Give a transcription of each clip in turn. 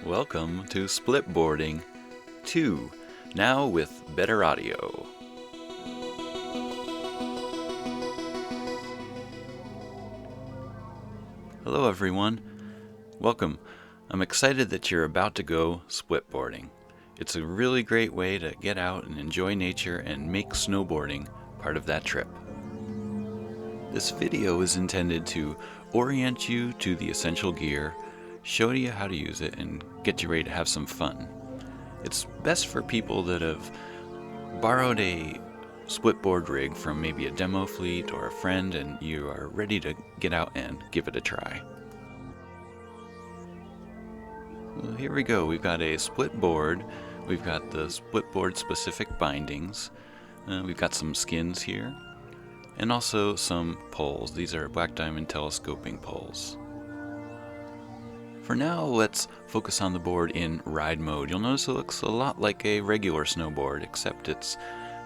Welcome to Splitboarding II, now with better audio. Hello everyone, welcome. I'm excited that you're about to go splitboarding. It's a really great way to get out and enjoy nature and make snowboarding part of that trip. This video is intended to orient you to the essential gear, show you how to use it, and get you ready to have some fun. It's best for people that have borrowed a splitboard rig from maybe a demo fleet or a friend and you are ready to get out and give it a try. Well, here we go. We've got a split board. We've got the splitboard specific bindings. We've got some skins here. And also some poles. These are black diamond telescoping poles. For now, let's focus on the board in ride mode. You'll notice it looks a lot like a regular snowboard, except it's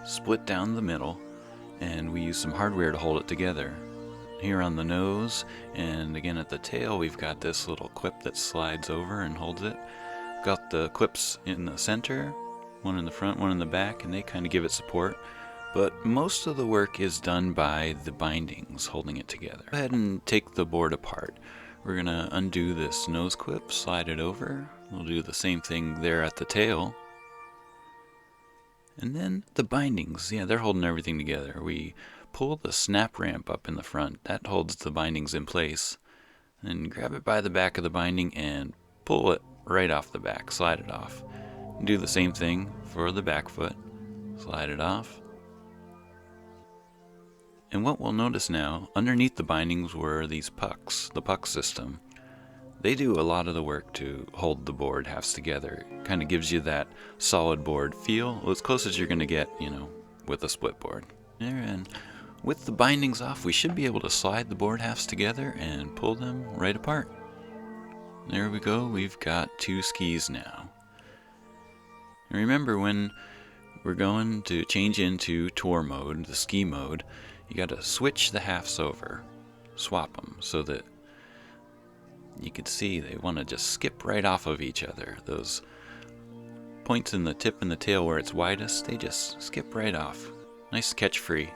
split down the middle, and we use some hardware to hold it together. Here on the nose, and again at the tail, we've got this little clip that slides over and holds it. Got the clips in the center, one in the front, one in the back, and they kind of give it support. But most of the work is done by the bindings holding it together. Go ahead and take the board apart. We're going to undo this nose clip, slide it over. We'll do the same thing there at the tail. And then the bindings, they're holding everything together. We pull the snap ramp up in the front. That holds the bindings in place. Then grab it by the back of the binding and pull it right off the back, slide it off. Do the same thing for the back foot. Slide it off. And what we'll notice now, underneath the bindings were these pucks, the puck system. They do a lot of the work to hold the board halves together. It kind of gives you that solid board feel, as close as you're going to get, with a split board. And with the bindings off, we should be able to slide the board halves together and pull them right apart. There we go, we've got two skis now. And remember, when we're going to change into tour mode, the ski mode, you got to switch the halves over, swap them, so that you can see they want to just skip right off of each other. Those points in the tip and the tail where it's widest, they just skip right off. Nice catch free.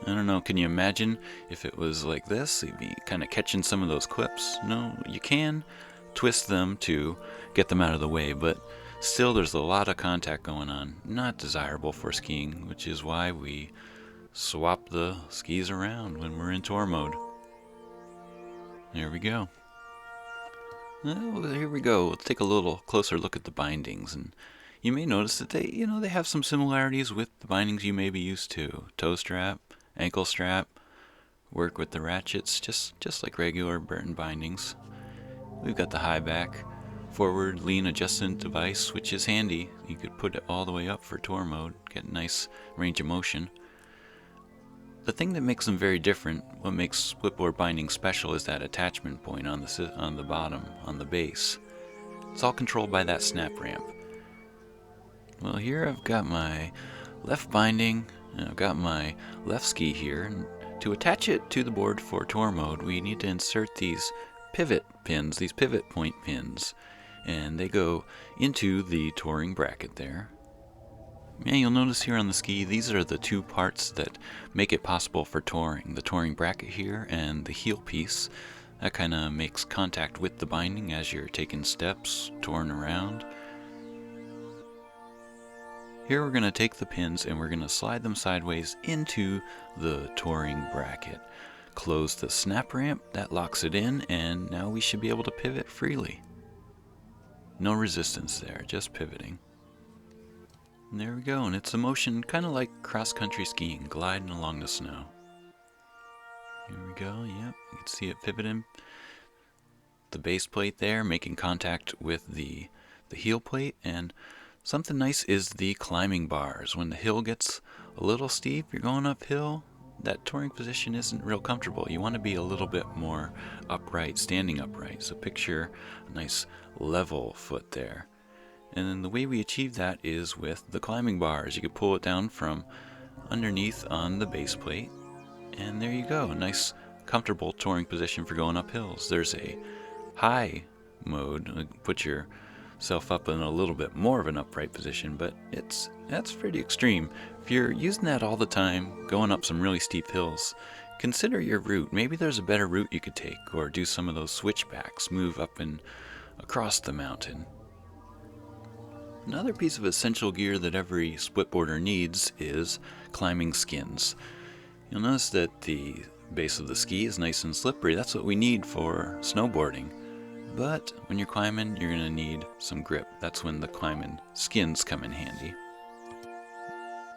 I don't know, can you imagine if it was like this? You'd be kind of catching some of those clips. No, you can twist them to get them out of the way, but still there's a lot of contact going on. Not desirable for skiing, which is why we swap the skis around when we're in tour mode. There we go. Well, here we go. Let's take a little closer look at the bindings, and you may notice that they have some similarities with the bindings you may be used to. Toe strap, ankle strap, work with the ratchets, just like regular Burton bindings. We've got the high back, forward lean adjustment device, which is handy. You could put it all the way up for tour mode, get a nice range of motion. The thing that makes them very different, what makes splitboard binding special, is that attachment point on the bottom, on the base. It's all controlled by that snap ramp. Well, here I've got my left binding, and I've got my left ski here. And to attach it to the board for tour mode, we need to insert these pivot pins, these pivot point pins, and they go into the touring bracket there. Yeah, you'll notice here on the ski, these are the two parts that make it possible for touring. The touring bracket here and the heel piece. That kind of makes contact with the binding as you're taking steps, touring around. Here we're going to take the pins and we're going to slide them sideways into the touring bracket. Close the snap ramp, that locks it in, and now we should be able to pivot freely. No resistance there, just pivoting. And there we go, and it's a motion kind of like cross-country skiing, gliding along the snow. Here we go, yep, you can see it pivoting. The base plate there making contact with the heel plate, and something nice is the climbing bars. When the hill gets a little steep, you're going uphill, that touring position isn't real comfortable. You want to be a little bit more upright, standing upright. So picture a nice level foot there. And then the way we achieve that is with the climbing bars. You can pull it down from underneath on the base plate, and there you go, a nice comfortable touring position for going up hills. There's a high mode, put your yourself up in a little bit more of an upright position, but that's pretty extreme. If you're using that all the time, going up some really steep hills, consider your route. Maybe there's a better route you could take, or do some of those switchbacks, move up and across the mountain. Another piece of essential gear that every splitboarder needs is climbing skins. You'll notice that the base of the ski is nice and slippery. That's what we need for snowboarding. But when you're climbing, you're going to need some grip. That's when the climbing skins come in handy.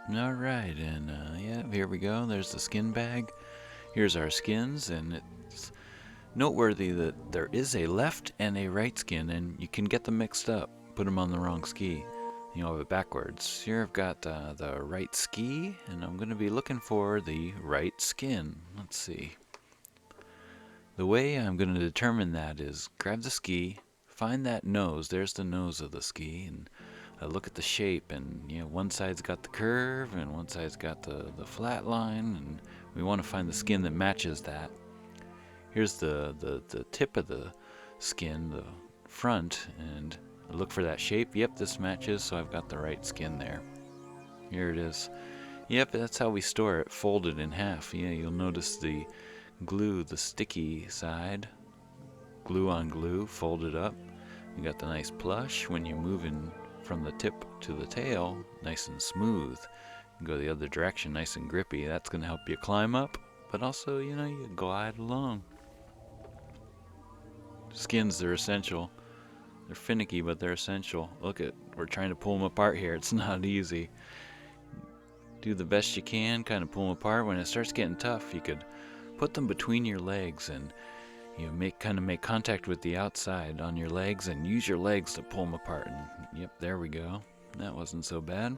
Alright, and yeah, here we go. There's the skin bag. Here's our skins, and it's noteworthy that there is a left and a right skin, and you can get them mixed up. Put them on the wrong ski. You'll have it backwards. Here I've got the right ski, and I'm going to be looking for the right skin. Let's see. The way I'm going to determine that is grab the ski, find that nose. There's the nose of the ski, and I look at the shape, and one side's got the curve, and one side's got the flat line, and we want to find the skin that matches that. Here's the tip of the skin, the front, and I look for that shape. Yep, this matches, so I've got the right skin there. Here it is. Yep, that's how we store it, folded in half. Yeah, you'll notice the glue, the sticky side, glue on glue, folded up. You got the nice plush. When you're moving from the tip to the tail, nice and smooth. You go the other direction, nice and grippy. That's going to help you climb up, but also, you glide along. Skins, they're essential. They're finicky, but they're essential. We're trying to pull them apart here. It's not easy. Do the best you can, kind of pull them apart. When it starts getting tough, you could put them between your legs and make contact with the outside on your legs and use your legs to pull them apart. And yep, there we go. That wasn't so bad.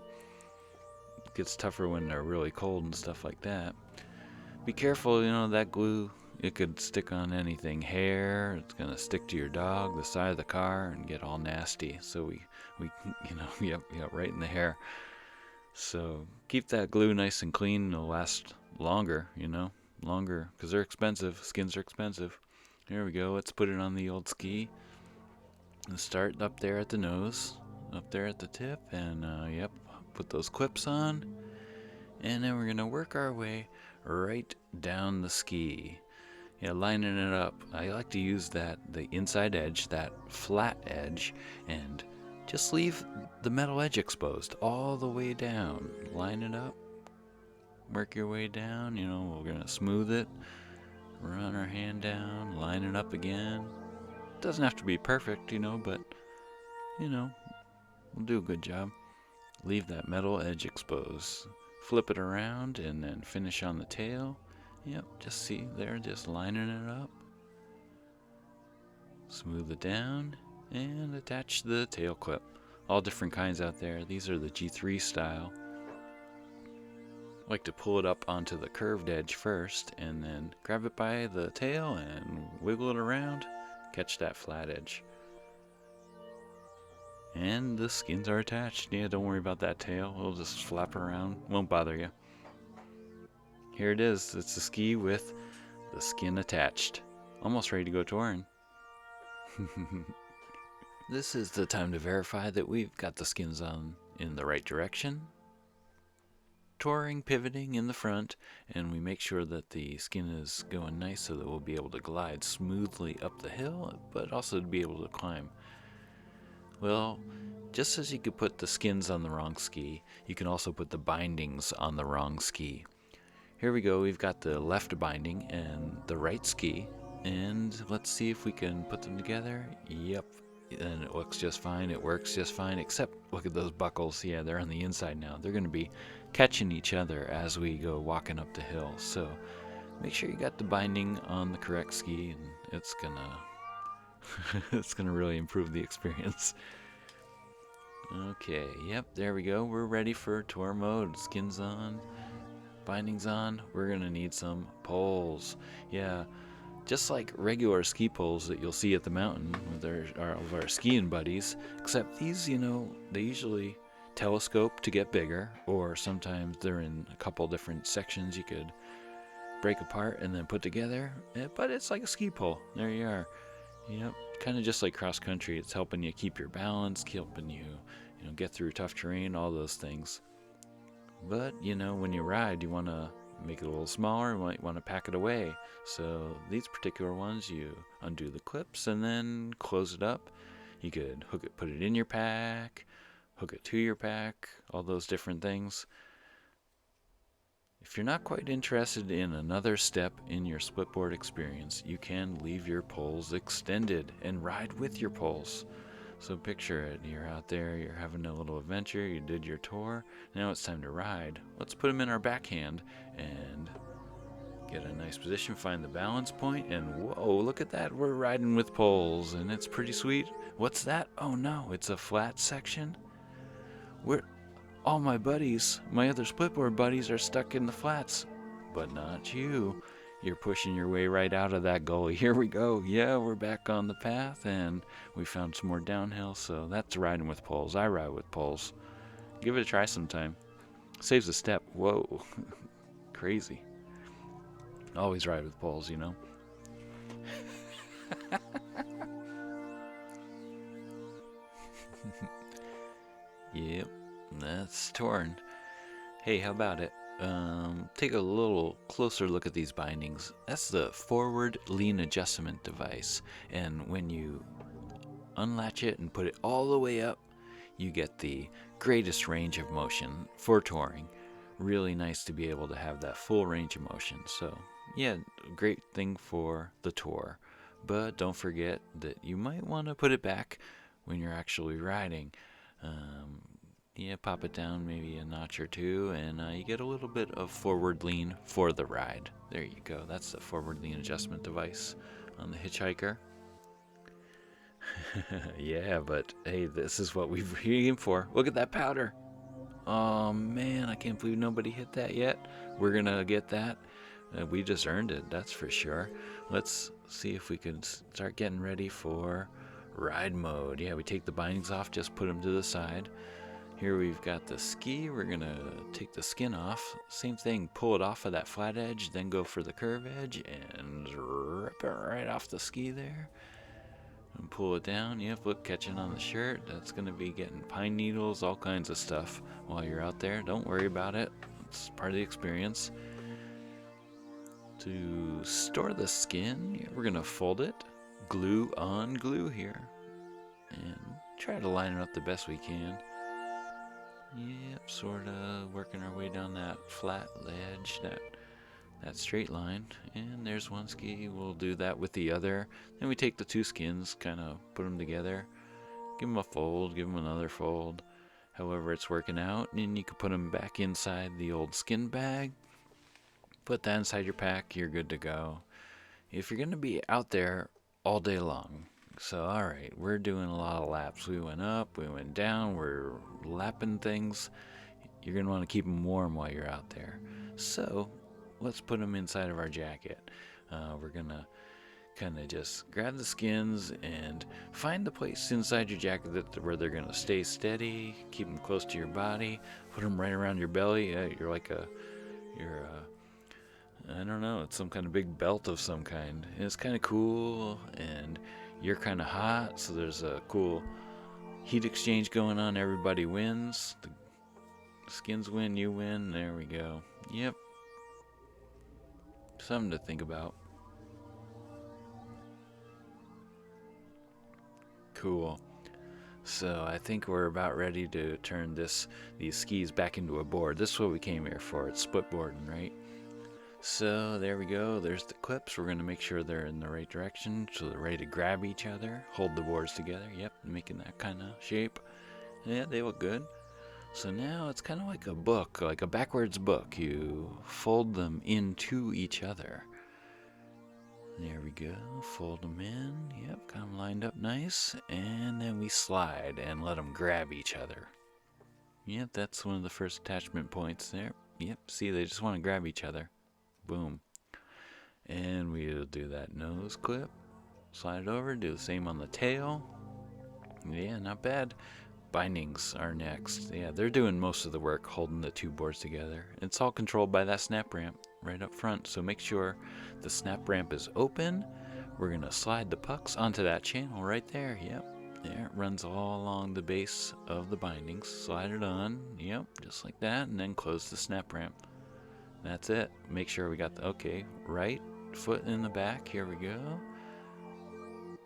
It gets tougher when they're really cold and stuff like that. Be careful, that glue. It could stick on anything, hair, it's going to stick to your dog, the side of the car, and get all nasty. So we yep, right in the hair. So keep that glue nice and clean. It'll last longer, because they're expensive. Skins are expensive. Here we go. Let's put it on the old ski. Let's start up there at the nose, up there at the tip, and yep, put those clips on. And then we're going to work our way right down the ski. Yeah, lining it up. I like to use the inside edge, that flat edge, and just leave the metal edge exposed all the way down. Line it up, work your way down. We're going to smooth it, run our hand down, line it up again. It doesn't have to be perfect, but, we'll do a good job. Leave that metal edge exposed. Flip it around and then finish on the tail. Yep, just see there, just lining it up. Smooth it down and attach the tail clip. All different kinds out there. These are the G3 style. I like to pull it up onto the curved edge first and then grab it by the tail and wiggle it around. Catch that flat edge. And the skins are attached. Yeah, don't worry about that tail. It'll just flap around. Won't bother you. Here it is. It's a ski with the skin attached. Almost ready to go touring. This is the time to verify that we've got the skins on in the right direction. Touring, pivoting in the front, and we make sure that the skin is going nice so that we'll be able to glide smoothly up the hill, but also to be able to climb. Well, just as you could put the skins on the wrong ski, you can also put the bindings on the wrong ski. Here we go, we've got the left binding and the right ski, and let's see if we can put them together. Yep, and it looks just fine, it works just fine, except look at those buckles. Yeah, they're on the inside now. They're going to be catching each other as we go walking up the hill. So make sure you got the binding on the correct ski, and it's gonna really improve the experience. Okay, yep, there we go. We're ready for tour mode. Skins on, bindings on. We're gonna need some poles. Yeah, just like regular ski poles that you'll see at the mountain with our skiing buddies, except these, they usually telescope to get bigger, or sometimes they're in a couple different sections you could break apart and then put together. But it's like a ski pole. There you are. Yep, kind of just like cross country. It's helping you keep your balance, helping you, get through tough terrain, all those things. But, when you ride, you want to make it a little smaller, you might want to pack it away. So these particular ones, you undo the clips and then close it up. You could hook it, put it in your pack, hook it to your pack, all those different things. If you're not quite interested in another step in your splitboard experience, you can leave your poles extended and ride with your poles. So picture it, you're out there, you're having a little adventure, you did your tour, now it's time to ride. Let's put them in our backhand and get a nice position, find the balance point, and whoa, look at that, we're riding with poles, and it's pretty sweet. What's that? Oh no, it's a flat section? All my buddies, my other splitboard buddies, are stuck in the flats, but not you. You're pushing your way right out of that gully. Here we go. Yeah, we're back on the path, and we found some more downhill, so that's riding with poles. I ride with poles. Give it a try sometime. Saves a step. Whoa. Crazy. Always ride with poles, Yep, that's torn. Hey, how about it? Take a little closer look at these bindings. That's the forward lean adjustment device, and when you unlatch it and put it all the way up, you get the greatest range of motion for touring. Really nice to be able to have that full range of motion. So yeah, great thing for the tour, but don't forget that you might want to put it back when you're actually riding. Pop it down maybe a notch or two, and you get a little bit of forward lean for the ride. There you go. That's the forward lean adjustment device on the hitchhiker. Yeah, but hey, this is what we've aimed for. Look at that powder. Oh man, I can't believe nobody hit that yet. We're gonna get that. We just earned it, that's for sure. Let's see if we can start getting ready for ride mode. Yeah, we take the bindings off, just put them to the side. Here we've got the ski. We're gonna take the skin off. Same thing, pull it off of that flat edge, then go for the curve edge and rip it right off the ski there. And pull it down. Yep, look, catching on the shirt. That's gonna be getting pine needles, all kinds of stuff while you're out there. Don't worry about it. It's part of the experience. To store the skin, we're gonna fold it, glue on glue here, and try to line it up the best we can. Yep, sort of working our way down that flat ledge, that straight line. And there's one ski. We'll do that with the other. Then we take the two skins, kind of put them together, give them a fold, give them another fold, however it's working out. And you can put them back inside the old skin bag. Put that inside your pack, you're good to go. If you're going to be out there all day long, so alright, we're doing a lot of laps. We went up, we went down, we're lapping things. You're going to want to keep them warm while you're out there. So let's put them inside of our jacket. We're going to kind of just grab the skins and find the place inside your jacket where they're going to stay steady. Keep them close to your body. Put them right around your belly. You're I don't know, it's some kind of big belt of some kind. And it's kind of cool, and you're kind of hot, so there's a cool heat exchange going on. Everybody wins. The skins win, you win. There we go. Yep. Something to think about. Cool. So I think we're about ready to turn these skis back into a board. This is what we came here for. It's splitboarding, right? So there we go. There's the clips. We're going to make sure they're in the right direction so they're ready to grab each other, hold the boards together. Yep, making that kind of shape. Yeah, they look good. So now it's kind of like a book, like a backwards book. You fold them into each other. There we go. Fold them in. Yep, got them lined up nice. And then we slide and let them grab each other. Yep, that's one of the first attachment points there. Yep, see, they just want to grab each other. Boom. And we'll do that nose clip. Slide it over. Do the same on the tail. Yeah, not bad. Bindings are next. Yeah, they're doing most of the work holding the two boards together. It's all controlled by that snap ramp right up front. So make sure the snap ramp is open We're going to slide the pucks onto that channel right there. Yep. There, it runs all along the base of the bindings. Slide it on. Yep, just like that. And then close the snap ramp. That's it. Make sure we got the, okay, right foot in the back. Here we go.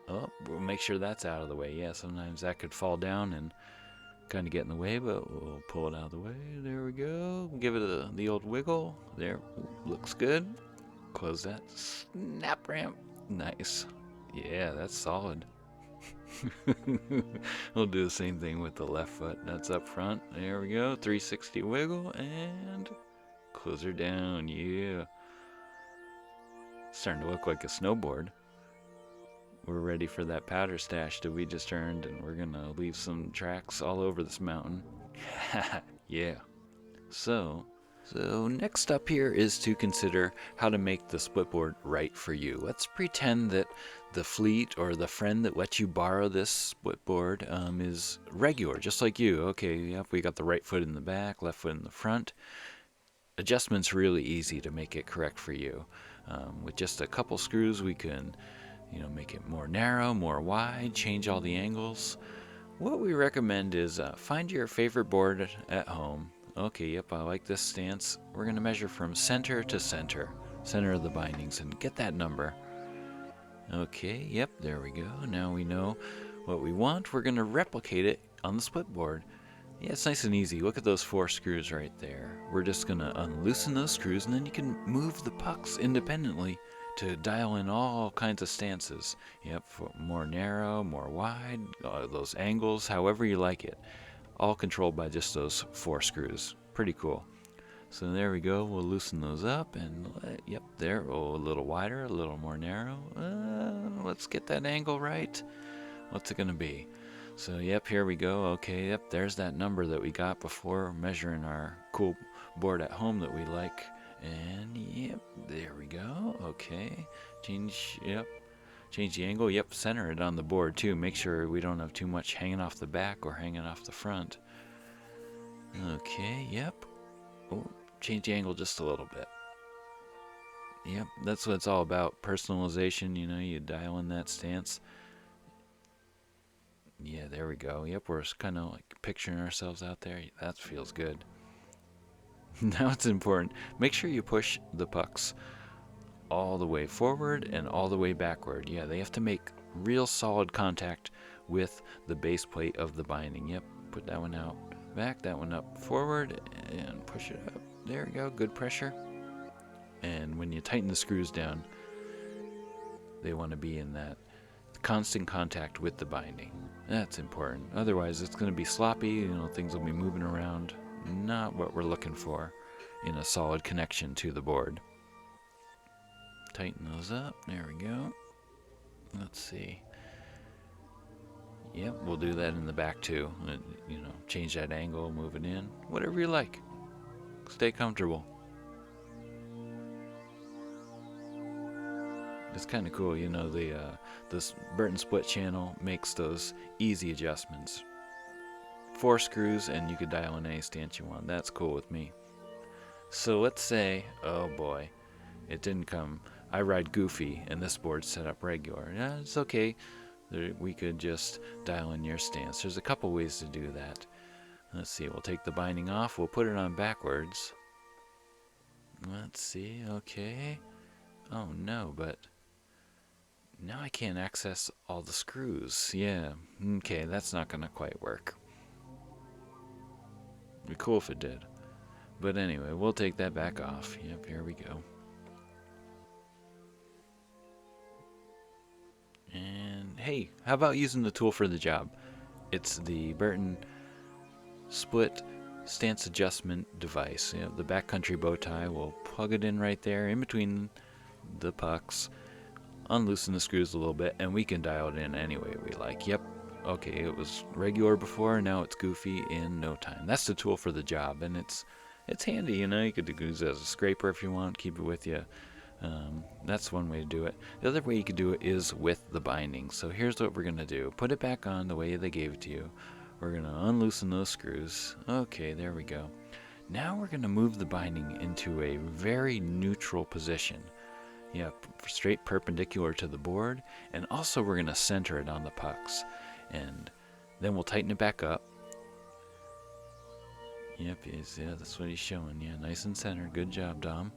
Oh, we'll make sure that's out of the way. Yeah, sometimes that could fall down and kind of get in the way, but we'll pull it out of the way. There we go. Give it the old wiggle. There, looks good. Close that snap ramp. Nice. Yeah, that's solid. We'll do the same thing with the left foot. That's up front. There we go. 360 wiggle and close her down. Yeah. Starting to look like a snowboard. We're ready for that powder stash that we just earned, and we're gonna leave some tracks all over this mountain. Yeah. So next up here is to consider how to make the splitboard right for you. Let's pretend that the fleet or the friend that lets you borrow this splitboard is regular, just like you. Okay, yep, we got the right foot in the back, left foot in the front. Adjustment's really easy to make it correct for you. With just a couple screws, we can, make it more narrow, more wide, change all the angles. What we recommend is find your favorite board at home. Okay, yep, I like this stance. We're going to measure from center to center of the bindings, and get that number. Okay, yep, there we go. Now we know what we want. We're going to replicate it on the split board. Yeah, it's nice and easy. Look at those 4 screws right there. We're just going to unloosen those screws, and then you can move the pucks independently to dial in all kinds of stances. Yep, for more narrow, more wide, those angles, however you like it. All controlled by just those 4 screws. Pretty cool. So there we go. We'll loosen those up, and yep, there. Oh, a little wider, a little more narrow. Let's get that angle right. What's it going to be? So yep, here we go. Okay, yep, there's that number that we got before measuring our cool board at home that we like. And yep, there we go. Okay, change the angle. Yep, center it on the board too. Make sure we don't have too much hanging off the back or hanging off the front. Okay, yep. Oh, change the angle just a little bit. Yep, that's what it's all about. Personalization, you dial in that stance. Yeah, there we go. Yep, we're kind of like picturing ourselves out there. That feels good. Now it's important. Make sure you push the pucks all the way forward and all the way backward. Yeah, they have to make real solid contact with the base plate of the binding. Yep, put that one out back, that one up forward, and push it up. There we go, good pressure. And when you tighten the screws down, they want to be in that constant contact with the binding. That's important. Otherwise, it's going to be sloppy. Things will be moving around. Not what we're looking for in a solid connection to the board. Tighten those up. There we go. Let's see. Yep, we'll do that in the back too. Change that angle, move it in, whatever you like. Stay comfortable. It's kind of cool, this Burton split channel makes those easy adjustments. 4 screws and you could dial in any stance you want. That's cool with me. So let's say, oh boy, it didn't come. I ride goofy and this board's set up regular. Yeah, it's okay. We could just dial in your stance. There's a couple ways to do that. Let's see, we'll take the binding off. We'll put it on backwards. Let's see, okay. Oh no, but now I can't access all the screws. Yeah, okay, that's not gonna quite work. It'd be cool if it did. But anyway, we'll take that back off. Yep, here we go. And hey, how about using the tool for the job? It's the Burton split stance adjustment device. The backcountry bow tie, we'll plug it in right there in between the pucks, unloosen the screws a little bit, and we can dial it in any way we like. Yep, okay, it was regular before, now it's goofy in no time. That's the tool for the job, and it's handy. You could use it as a scraper if you want, keep it with you. That's one way to do it. The other way you could do it is with the binding. So here's what we're going to do. Put it back on the way they gave it to you. We're going to unloosen those screws. Okay, there we go. Now we're going to move the binding into a very neutral position. Yeah, straight perpendicular to the board. And also we're going to center it on the pucks. And then we'll tighten it back up. Yep, yeah, that's what he's showing. Yeah, nice and center. Good job, Dom.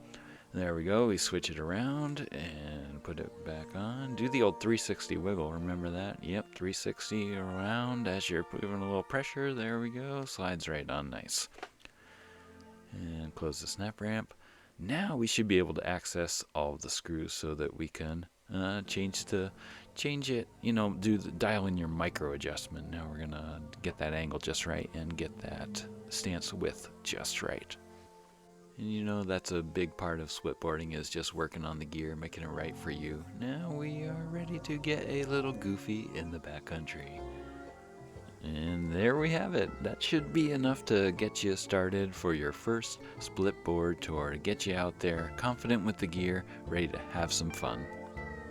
There we go. We switch it around and put it back on. Do the old 360 wiggle. Remember that? Yep, 360 around as you're putting a little pressure. There we go. Slides right on. Nice. And close the snap ramp. Now we should be able to access all of the screws so that we can change it, dial in your micro adjustment. Now we're gonna get that angle just right and get that stance width just right. And that's a big part of splitboarding, is just working on the gear, making it right for you. Now we are ready to get a little goofy in the backcountry. And there we have it. That should be enough to get you started for your first splitboard tour, to get you out there confident with the gear, ready to have some fun.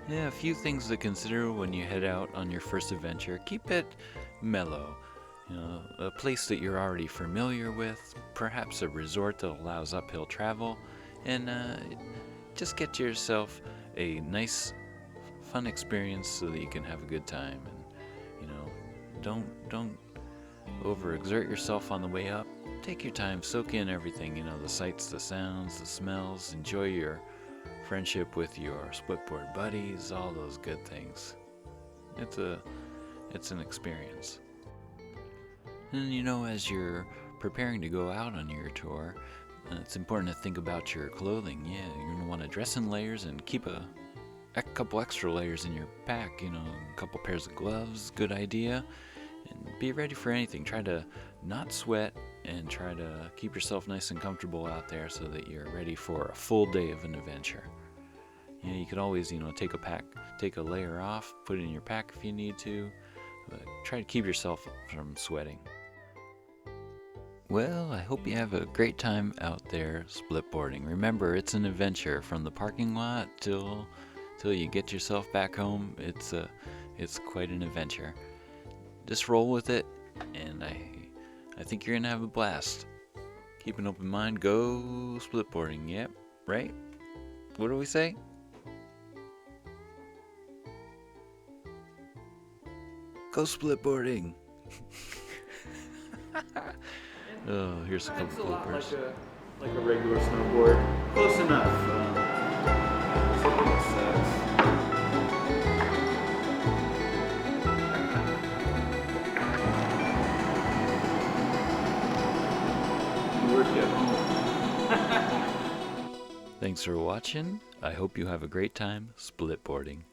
Yeah, a few things to consider when you head out on your first adventure. Keep it mellow. A place that you're already familiar with, perhaps a resort that allows uphill travel, and just get yourself a nice, fun experience so that you can have a good time. And don't overexert yourself on the way up. Take your time, soak in everything. The sights, the sounds, the smells. Enjoy your friendship with your splitboard buddies. All those good things. It's an experience. And as you're preparing to go out on your tour, it's important to think about your clothing. Yeah, you're going to want to dress in layers and keep a couple extra layers in your pack. A couple pairs of gloves, good idea. And be ready for anything. Try to not sweat and try to keep yourself nice and comfortable out there so that you're ready for a full day of an adventure. You could always, take a layer off, put it in your pack if you need to, but try to keep yourself from sweating. Well, I hope you have a great time out there splitboarding. Remember, it's an adventure from the parking lot till you get yourself back home. It's quite an adventure. Just roll with it, and I think you're gonna have a blast. Keep an open mind. Go splitboarding. Yep, right? What do we say? Go splitboarding. Oh, here's a couple bloopers. Like a regular snowboard. Close enough. Thanks for watching. I hope you have a great time splitboarding.